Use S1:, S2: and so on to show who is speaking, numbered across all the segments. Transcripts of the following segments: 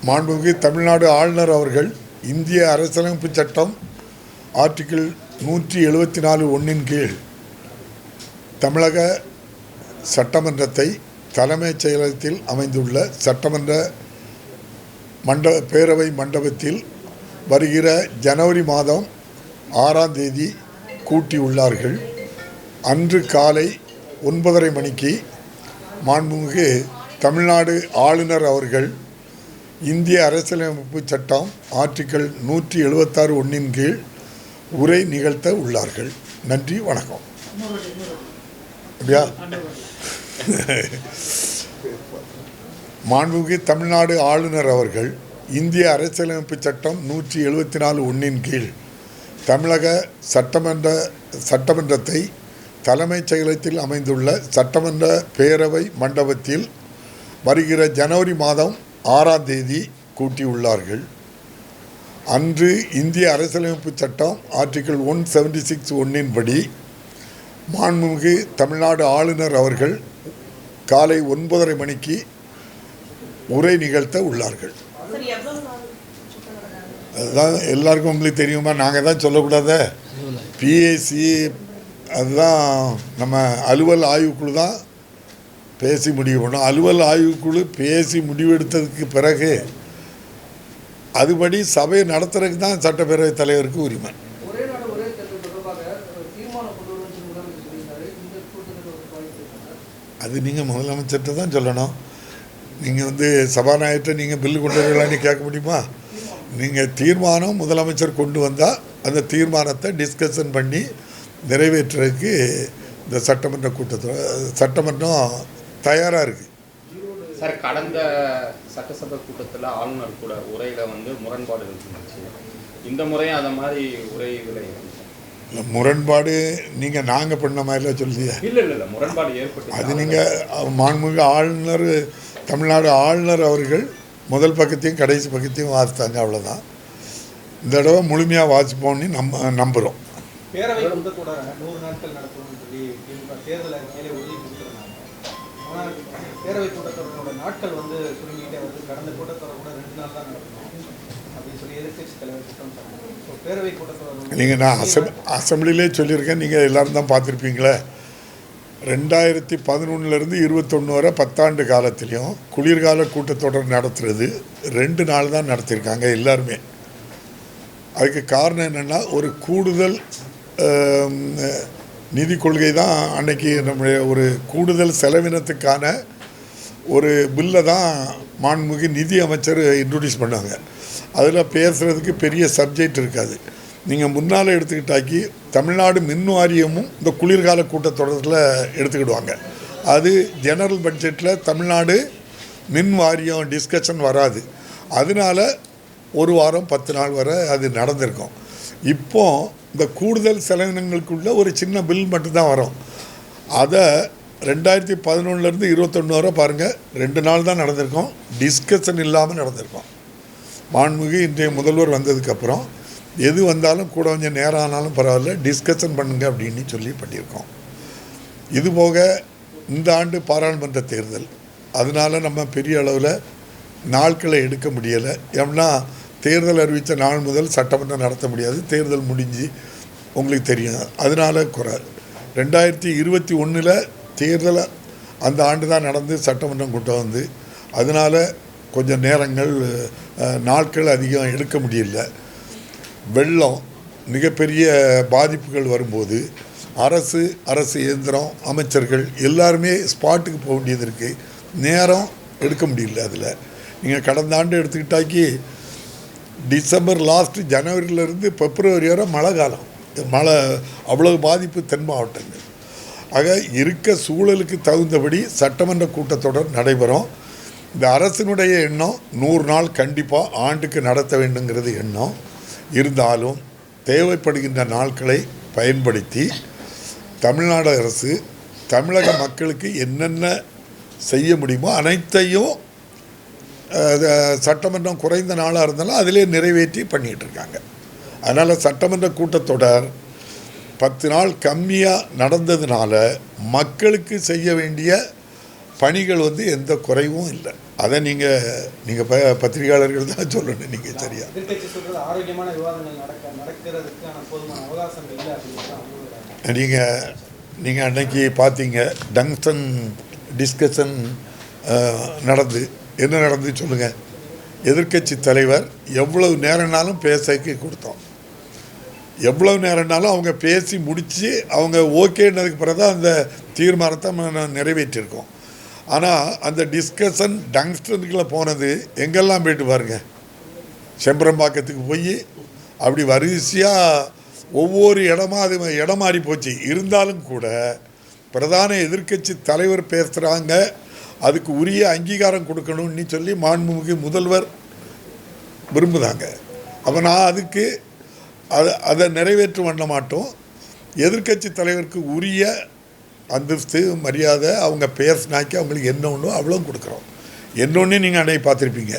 S1: மாண்புமிகு தமிழ்நாடு ஆளுநர் அவர்கள் இந்திய அரசியலமைப்பு சட்டம் ஆர்டிகிள் 174(1) கீழ் தமிழக சட்டமன்றத்தை தலைமைச் செயலகத்தில் அமைந்துள்ள சட்டமன்ற பேரவை மண்டபத்தில் வருகிற ஜனவரி மாதம் 6ஆம் தேதி கூட்டியுள்ளார்கள். அன்று காலை 9:30 மணிக்கு மாண்புமிகு தமிழ்நாடு ஆளுநர் அவர்கள் இந்திய அரசியலமைப்பு சட்டம் ஆர்டிகிள் 176(1) கீழ் உரை நிகழ்த்த உள்ளார்கள். நன்றி, வணக்கம். அப்படியா? மாண்புமிகு தமிழ்நாடு ஆளுநர் அவர்கள் இந்திய அரசியலமைப்பு சட்டம் 174(1) கீழ் தமிழக சட்டமன்றத்தை தலைமைச் செயலகத்தில் அமைந்துள்ள சட்டமன்ற பேரவை மண்டபத்தில் வருகிற ஜனவரி மாதம் 6ஆம் தேதி கூட்டியுள்ளார்கள். அன்று இந்திய அரசியலமைப்பு சட்டம் ஆர்டிகிள் 176(1) படி மாண்புமிகு தமிழ்நாடு ஆளுநர் அவர்கள் காலை 9:30 மணிக்கு உரை நிகழ்த்த உள்ளார்கள். அதுதான் எல்லாருக்கும் உங்களுக்கு தெரியுமா? நாங்கள் தான் சொல்லக்கூடாத பிஏசி, அதுதான் நம்ம அலுவல் ஆய்வுக்குழு தான் பேசி முடிவு பண்ணோம். அலுவல் ஆய்வுக்குழு பேசி முடிவெடுத்ததுக்கு பிறகு அதுபடி சபையை நடத்துறதுக்கு தான் சட்டப்பேரவைத் தலைவருக்கு உரிமை. அது நீங்கள் முதலமைச்சர்கிட்ட தான் சொல்லணும். நீங்கள் சபாநாயகர்கிட்ட நீங்கள் பில்லு கொண்டு வரலான்னு கேட்க முடியுமா? நீங்கள் தீர்மானம் முதலமைச்சர் கொண்டு வந்தால் அந்த தீர்மானத்தை டிஸ்கஷன் பண்ணி நிறைவேற்றுறதுக்கு இந்த சட்டமன்றம் தயாராக இருக்குது.
S2: சார், கடந்த சட்டசபை கூட்டத்தில் ஆளுநர் கூட உரையில் முரண்பாடு இருந்துச்சு. இந்த முறையும் அந்த மாதிரி உரைகளை
S1: முரண்பாடு நீங்கள் நாங்கள் பண்ண மாதிரிலாம் சொல்லியா?
S2: இல்லை, முரண்பாடு ஏற்பட்டு
S1: அது நீங்கள் மாண்புமிகு ஆளுநர் தமிழ்நாடு ஆளுநர் அவர்கள் முதல் பக்கத்தையும் கடைசி பக்கத்தையும் வாசித்தாங்க, அவ்வளோதான். இந்த தடவை முழுமையாக வாசிப்போம்னு நம்புகிறோம்.
S3: பேரவை கூட்டத்தொடர் 100 நாட்கள் நடத்தணும்னு சொல்லி தேர்தல் அறிக்கையிலே உறுதி கொடுத்துருந்தாங்க. ஆனால் பேரவை கூட்டத்தொடரோட நாட்கள் சுருங்கிட்டே கடந்த கூட்டத்தொடர் கூட 2 நாள் தான் நடத்தணும் அப்படின்னு சொல்லி எதிர்கட்சி தலைவர் குற்றம் சொன்னாங்க. ஸோ பேரவை கூட்டத்தொடர் நீங்கள்
S1: நான் அசம்பிளிலே சொல்லியிருக்கேன், நீங்கள் எல்லோரும் தான் பார்த்துருப்பீங்களே. 2011 21 வரை 10 ஆண்டு காலத்திலையும் குளிர்கால கூட்டத்தொடர் நடத்துறது 2 நாள் தான் நடத்தியிருக்காங்க எல்லாருமே. அதுக்கு காரணம் என்னென்னா, ஒரு கூடுதல் நிதி கொள்கை தான் அன்னைக்கு நம்முடைய ஒரு கூடுதல் செலவினத்துக்கான ஒரு பில்லை தான் மாண்புமிகு நிதி அமைச்சர் இன்ட்ரடியூஸ் பண்ணாங்க. அதில் பேசுகிறதுக்கு பெரிய சப்ஜெக்ட் இருக்காது. நீங்கள் முன்னால் எடுத்துக்கிட்டாக்கி தமிழ்நாடு மின் வாரியமும் இந்த குளிர்கால கூட்டத்தொடரில் எடுத்துக்கிடுவாங்க. அது ஜெனரல் பட்ஜெட்டில் தமிழ்நாடு மின் வாரியம் டிஸ்கஷன் வராது. அதனால் 1 வாரம் 10 நாள் வரை அது நடந்திருக்கும். இப்போ இந்த கூடுதல் செலவினங்களுக்குள்ள ஒரு சின்ன பில் மட்டும்தான் வரும். அதை 2011 21 வரை பாருங்கள், 2 நாள் தான் நடந்திருக்கோம். டிஸ்கஷன் இல்லாமல் நடந்திருக்கோம். மாண்புமிகு இன்றைய முதல்வர் வந்ததுக்கப்புறம் எது வந்தாலும் கூட கொஞ்சம் நேரம் ஆனாலும் பரவாயில்ல, டிஸ்கஷன் பண்ணுங்க அப்படின்னு சொல்லி பண்ணியிருக்கோம். இதுபோக இந்த ஆண்டு பாராளுமன்ற தேர்தல், அதனால் நம்ம பெரிய அளவில் நாட்களை எடுக்க முடியலை. ஏன்னா தேர்தல் அறிவித்த நாள் முதல் சட்டமன்றம் நடத்த முடியாது. தேர்தல் முடிஞ்சு உங்களுக்கு தெரியும். அதனால் 2021 தேர்தல் அந்த ஆண்டு தான் நடந்து சட்டமன்றம் கூட்டம் அதனால் கொஞ்சம் நாட்கள் அதிகம் எடுக்க முடியல. வெள்ளம் மிகப்பெரிய பாதிப்புகள் வரும்போது அரசு இயந்திரம் அமைச்சர்கள் எல்லாருமே ஸ்பாட்டுக்கு போக வேண்டியது இருக்குது. நேரம் எடுக்க முடியல. அதில் நீங்கள் கடந்த ஆண்டு எடுத்துக்கிட்டாக்கி டிசம்பர் லாஸ்ட்டு ஜனவரியிலேருந்து பிப்ரவரி வரை மழை காலம். மழை அவ்வளவு பாதிப்பு தென் மாவட்டங்கள். ஆக இருக்க சூழலுக்கு தகுந்தபடி சட்டமன்ற கூட்டத்தொடர் நடைபெறும். இந்த அரசினுடைய எண்ணம் 100 நாள் கண்டிப்பாக ஆண்டுக்கு நடத்த வேண்டுங்கிறது எண்ணம். இருந்தாலும் தேவைப்படுகின்ற நாட்களை பயன்படுத்தி தமிழ்நாடு அரசு தமிழக மக்களுக்கு என்னென்ன செய்ய முடியுமோ அனைத்தையும் சட்டமன்றம் குறைந்த நாளாக இருந்தாலும் அதிலே நிறைவேற்றி பண்ணிகிட்ருக்காங்க. அதனால் சட்டமன்ற கூட்டத்தொடர் 10 நாள் கம்மியாக நடந்ததுனால மக்களுக்கு செய்ய வேண்டிய பணிகள் எந்த குறைவும் இல்லை. அதை நீங்கள் பத்திரிகையாளர்கள் தான் சொல்லணும். நீங்கள் சரியா
S3: எதிர்க்கட்சி சொல்றது ஆரோக்கியமான விவாதங்கள் நடக்கிறதுக்கான போதுமான அவகாசம் இல்லை அப்படின்னு
S1: நீங்கள் அன்னைக்கு பார்த்தீங்க டங்ஸ்டன் டிஸ்கஷன் நடந்து என்ன நடந்து சொல்லுங்கள். எதிர்க்கட்சி தலைவர் எவ்வளவு நேரம்னாலும் பேசக்கு கொடுத்தோம். எவ்வளவு நேரம்னாலும் அவங்க பேசி முடித்து அவங்க ஓகேன்னதுக்கு பிறகு தான் அந்த தீர்மானத்தை நிறைவேற்றியிருக்கோம். ஆனால் அந்த டிஸ்கஷன் டங்ஸ்டனுக்குள்ளே போனது எங்கெல்லாம் போயிட்டு பாருங்க. செம்பரம்பாக்கத்துக்கு போய் அப்படி வரிசையாக ஒவ்வொரு இடமா அது இடம் மாறி போச்சு. இருந்தாலும் கூட பிரதான எதிர்க்கட்சி தலைவர் பேசுகிறாங்க, அதுக்கு உரிய அங்கீகாரம் கொடுக்கணும்னு சொல்லி மாண்புமிகு முதல்வர் விரும்புகிறாங்க. அப்போ நான் அதுக்கு அதை நிறைவேற்ற பண்ண மாட்டோம். எதிர்க்கட்சி தலைவருக்கு உரிய அந்தஸ்து மரியாதை அவங்க பேசினாக்கி அவங்களுக்கு என்ன ஒன்றோ அவ்வளோ கொடுக்குறோம். என்னொன்று நீங்கள் அன்னைக்கு பார்த்துருப்பீங்க,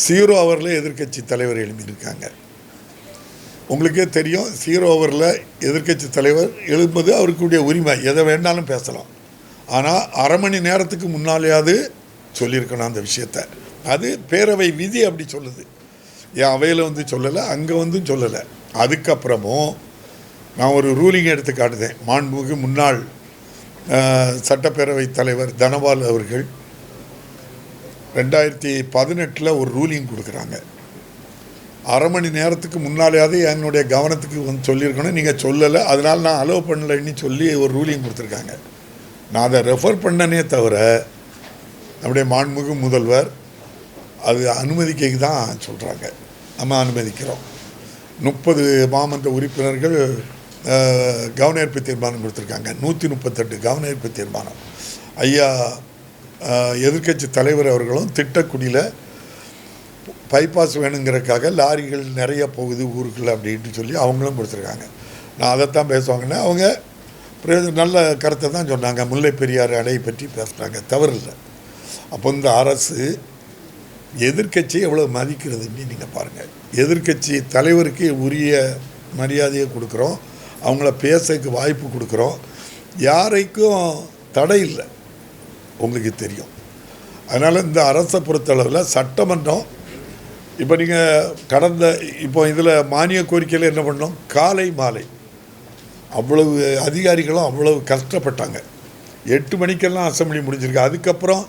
S1: 0 ஹவரில் எதிர்க்கட்சி தலைவர் எழுப்பியிருக்காங்க. உங்களுக்கே தெரியும், 0 ஹவரில் எதிர்க்கட்சி தலைவர் எழுப்பது அவருக்குடைய உரிமை, எதை வேண்டாலும் பேசலாம். ஆனால் அரை மணி நேரத்துக்கு முன்னாலேயாவது சொல்லியிருக்கணும் அந்த விஷயத்தை. அது பேரவை விதி அப்படி சொல்லுது. என் அவையில் சொல்லலை, அங்கே சொல்லலை. அதுக்கப்புறமும் நான் ஒரு ரூலிங் எடுத்து காட்டுதேன். மாண்புமிகு முன்னாள் சட்டப்பேரவை தலைவர் தனபால் அவர்கள் 2018 ஒரு ரூலிங் கொடுக்குறாங்க. அரை மணி நேரத்துக்கு முன்னாலேயாவது என்னுடைய கவனத்துக்கு சொல்லியிருக்கணும், நீங்கள் சொல்லலை, அதனால் நான் அலோவ் பண்ணலைன்னு சொல்லி ஒரு ரூலிங் கொடுத்துருக்காங்க. நான் அதை ரெஃபர் பண்ணனே தவிர நம்முடைய மாண்புமிகு முதல்வர் அது அனுமதிக்க தான் சொல்கிறாங்க. நம்ம அனுமதிக்கிறோம். 30 மாமன்ற உறுப்பினர்கள் கவனஈர்ப்பு தீர்மானம் கொடுத்துருக்காங்க. 138 கவனஈர்ப்பு தீர்மானம். ஐயா எதிர்க்கட்சி தலைவர் அவர்களும் திட்டக்குடியில் பைபாஸ் வேணுங்கிறதுக்காக லாரிகள் நிறைய போகுது ஊருக்குள்ள அப்படின்ட்டு சொல்லி அவங்களும் கொடுத்துருக்காங்க. நான் அதைத்தான் பேசுவாங்கன்னா அவங்க நல்ல கருத்தை தான் சொன்னாங்க. முல்லை பெரியாறு அணை பற்றி பேசுகிறாங்க, தவறு இல்லை. அப்போ இந்த அரசு எதிர்க்கட்சி எவ்வளோ மதிக்கிறதுன்னு நீங்கள் பாருங்கள். எதிர்க்கட்சி தலைவருக்கு உரிய மரியாதையை கொடுக்குறோம், அவங்கள பேசக்கு வாய்ப்பு கொடுக்குறோம், யாரைக்கும் தடை இல்லை, உங்களுக்கு தெரியும். அதனால் இந்த அரசை பொறுத்தளவில் சட்டமன்றம் இப்போ நீங்கள் இப்போ இதில் மானிய கோரிக்கையில் என்ன பண்ணோம், காலை மாலை அவ்வளவு அதிகாரிகளும் அவ்வளவு கஷ்டப்பட்டாங்க. 8 மணிக்கெல்லாம் அசம்பிளி முடிஞ்சிருக்கு. அதுக்கப்புறம்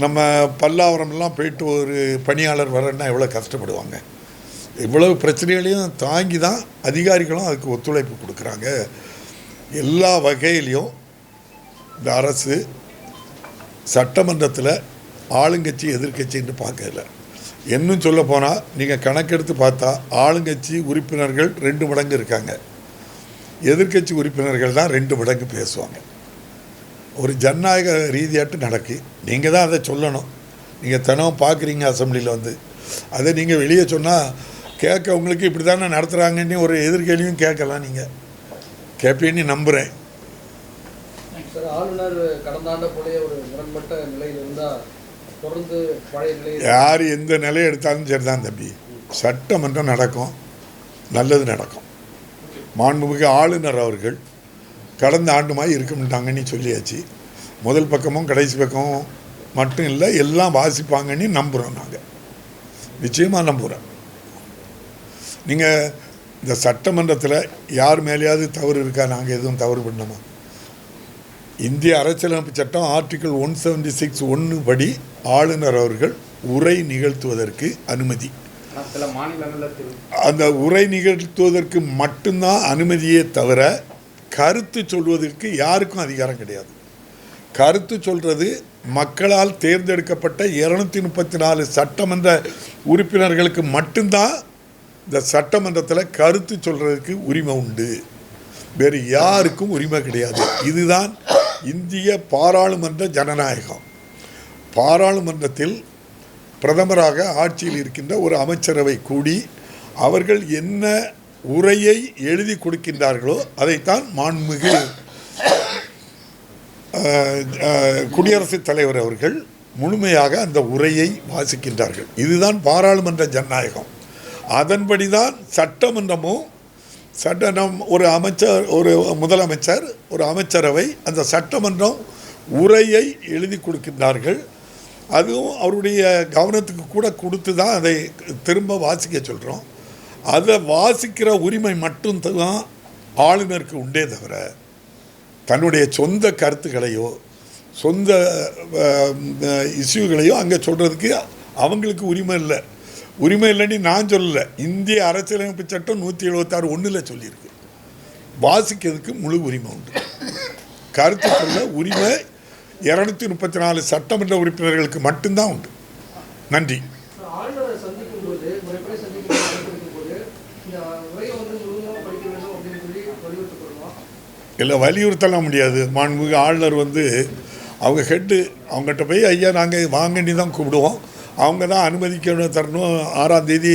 S1: நம்ம பல்லாவரம்லாம் போயிட்டு ஒரு பணியாளர் வரன்னா எவ்வளோ கஷ்டப்படுவாங்க. இவ்வளவு பிரச்சனைகளையும் தாங்கி தான் அதிகாரிகளும் அதுக்கு ஒத்துழைப்பு கொடுக்குறாங்க. எல்லா வகையிலையும் இந்த அரசு சட்டமன்றத்தில் ஆளுங்கட்சி எதிர்க்கட்சின்னு பார்க்கல. இன்னும் சொல்ல போனால் நீங்கள் கணக்கெடுத்து பார்த்தா ஆளுங்கட்சி உறுப்பினர்கள் 2 மடங்கு இருக்காங்க, எதிர்க்கட்சி உறுப்பினர்கள் தான் 2 மடங்கு பேசுவாங்க. ஒரு ஜனநாயக ரீதியாட்டு நடக்கு. நீங்கள் தான் அதை சொல்லணும். நீங்கள் தினம் பார்க்குறீங்க அசம்பிளியில் அதை நீங்கள் வெளியே சொன்னால் கேட்க உங்களுக்கு இப்படி தானே நடத்துகிறாங்கன்னு ஒரு எதிர்கேள்வியும் கேட்கலாம். நீங்கள் கேட்பேன்னு நம்புகிறேன்.
S4: சார், ஆளுநர் கடந்த ஆண்டை போலேயே ஒரு முரண்பட்ட நிலையில் இருந்தால் தொடர்ந்து பழைய நிலை
S1: யார் எந்த நிலையை எடுத்தாலும் சரி தான் தம்பி, சட்டமன்றம் நடக்கும், நல்லது நடக்கும். மாண்புமிகு ஆளுநர் அவர்கள் கடந்த ஆண்டுமாய் இருக்கமாட்டாங்கன்னு சொல்லியாச்சு. முதல் பக்கமும் கடைசி பக்கமும் மட்டும் இல்லை, எல்லாம் வாசிப்பாங்கன்னு நம்புகிறோம். நாங்கள் நிச்சயமாக நம்புகிறோம். நீங்கள் இந்த சட்டமன்றத்தில் யார் மேலேயாவது தவறு இருக்கா? நாங்கள் எதுவும் தவறு பண்ணோமா? இந்திய அரசியலமைப்பு சட்டம் ஆர்டிகிள் 176(1) படி ஆளுநர் அவர்கள் உரை நிகழ்த்துவதற்கு அனுமதி. அந்த உரை நிகழ்த்துவதற்கு மட்டும்தான் அனுமதியே தவிர கருத்து சொல்வதற்கு யாருக்கும் அதிகாரம் கிடையாது. கருத்து சொல்கிறது மக்களால் தேர்ந்தெடுக்கப்பட்ட 234 சட்டமன்ற உறுப்பினர்களுக்கு மட்டும்தான் இந்த சட்டமன்றத்தில் கருத்து சொல்கிறதுக்கு உரிமை உண்டு, வேறு யாருக்கும் உரிமை கிடையாது. இதுதான் இந்திய பாராளுமன்ற ஜனநாயகம். பாராளுமன்றத்தில் பிரதமராக ஆட்சியில் இருக்கின்ற ஒரு அமைச்சரவை கூடி அவர்கள் என்ன உரையை எழுதி கொடுக்கின்றார்களோ அதைத்தான் மாண்புமிகு குடியரசுத் தலைவர் அவர்கள் முழுமையாக அந்த உரையை வாசிக்கின்றார்கள். இதுதான் பாராளுமன்ற ஜனநாயகம். அதன்படி தான் சட்டமன்றமும் ஒரு அமைச்சர், ஒரு முதலமைச்சர், ஒரு அமைச்சரவை அந்த சட்டமன்றம் உரையை எழுதி கொடுக்கின்றார்கள். அதுவும் அவருடைய கவனத்துக்கு கூட கொடுத்து தான் அதை திரும்ப வாசிக்க சொல்கிறோம். அதை வாசிக்கிற உரிமை மட்டும்தான் ஆளுநருக்கு உண்டே தவிர தன்னுடைய சொந்த கருத்துக்களையோ சொந்த இஷ்யூகளையோ அங்கே சொல்கிறதுக்கு அவங்களுக்கு உரிமை இல்லை. உரிமை இல்லைன்னு நான் சொல்லலை. இந்திய அரசியலமைப்பு சட்டம் 176 ஒன்றில் சொல்லியிருக்கு. வாசிக்கிறதுக்கு முழு உரிமை உண்டு. கருத்து சொல்ல உரிமை 234 சட்டமன்ற உறுப்பினர்களுக்கு மட்டும்தான் உண்டு. நன்றி.
S4: ஆளுநரை சந்திக்கும் போது முறைப்படி சந்திக்கும் போது இந்த உரையை வந்து முழுமையாக படிக்க வேண்டும் அப்படின்னு சொல்லி வலியுறுத்தப்படுவோம்.
S1: இல்லை, வலியுறுத்தலாம் முடியாது. மாண்புமிகு ஆளுநர் வந்து அவங்க ஹெட்டு, அவங்ககிட்ட போய் ஐயா நாங்கள் வாங்கண்டி தான் கூப்பிடுவோம். அவங்க தான் அனுமதிக்க தரணும். 6ஆம் தேதி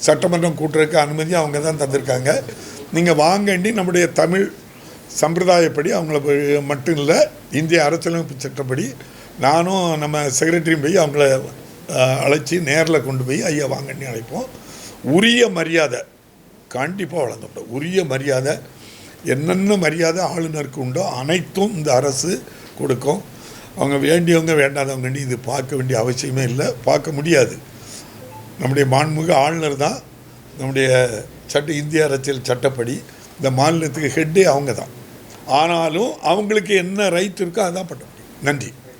S1: சட்டமன்றம் கூட்டுறதுக்கு அனுமதி அவங்க தான் தந்திருக்காங்க. நீங்கள் வாங்கண்டி நம்முடைய தமிழ் சம்பிரதாயப்படி அவங்கள மட்டும் இல்லை, இந்திய அரசியலமைப்பு சட்டப்படி நானும் நம்ம செக்ரட்டரியும் போய் அவங்கள அழைச்சி நேரில் கொண்டு போய் ஐயா வாங்கண்ணி அழைப்போம். உரிய மரியாதை கண்டிப்பாக வழங்கப்படும். உரிய மரியாதை, என்னென்ன மரியாதை ஆளுநருக்கு உண்டோ அனைத்தும் இந்த அரசு கொடுக்கும். அவங்க வேண்டியவங்க வேண்டாதவங்கன்னு இது பார்க்க வேண்டிய அவசியமே இல்லை, பார்க்க முடியாது. நம்முடைய மாண்புமிகு ஆளுநர் தான் நம்முடைய இந்திய அரசியல் சட்டப்படி இந்த மாநிலத்துக்கு ஹெட்டே அவங்க தான். ஆனாலும் அவங்களுக்கு என்ன ரைட் இருக்கோ அதான் பண்ண முடியும். நன்றி.